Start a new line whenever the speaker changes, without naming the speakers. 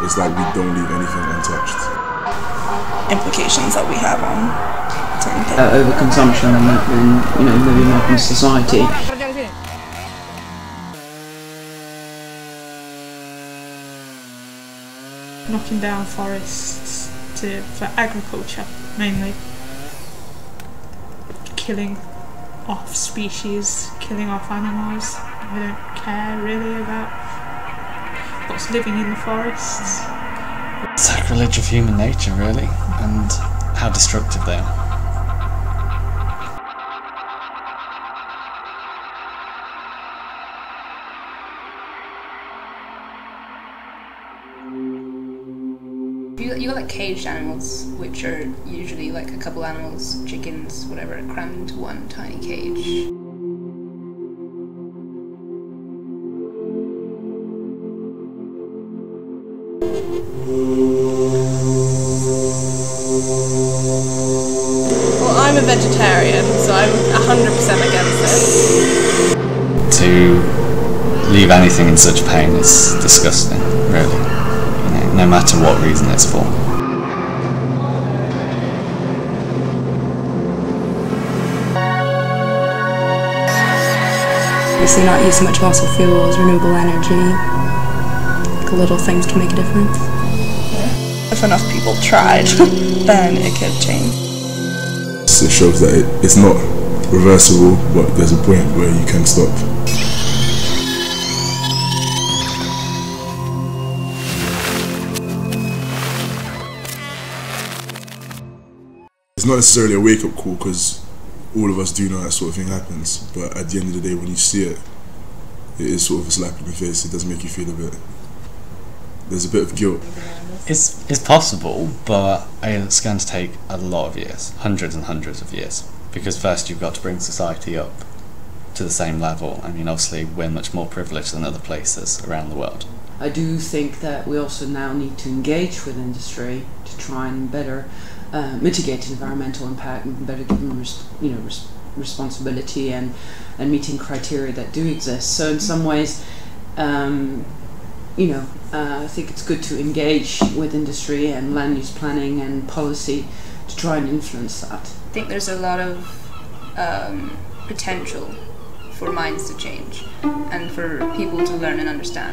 it's like we don't leave anything untouched.
Implications that we have on certain things.
Overconsumption in you know, living modern society.
Knocking down forests for agriculture, mainly. Killing off species, killing off animals. We don't care really about what's living in the forests.
Sacrilege of human nature, really, and how destructive they are.
You got like caged animals, which are usually like a couple animals, chickens, whatever, crammed into one tiny cage.
Well, I'm a vegetarian, so I'm 100% against this.
To leave anything in such pain is disgusting, really. No matter what reason it's for.
Obviously not use so much fossil fuels, renewable energy. Like little things can make a difference.
If enough people tried, then it could change.
It shows that it's not reversible, but there's a point where you can stop. It's not necessarily a wake-up call because all of us do know that sort of thing happens, but at the end of the day when you see it, it is sort of a slap in the face. It does make you feel a bit, there's a bit of guilt.
It's possible, but it's going to take a lot of years, hundreds and hundreds of years, because first you've got to bring society up to the same level. I mean, obviously we're much more privileged than other places around the world.
I do think that we also now need to engage with industry to try and better mitigate environmental impact and better give them responsibility and meeting criteria that do exist. So in some ways, I think it's good to engage with industry and land use planning and policy to try and influence that.
I think there's a lot of potential for minds to change and for people to learn and understand.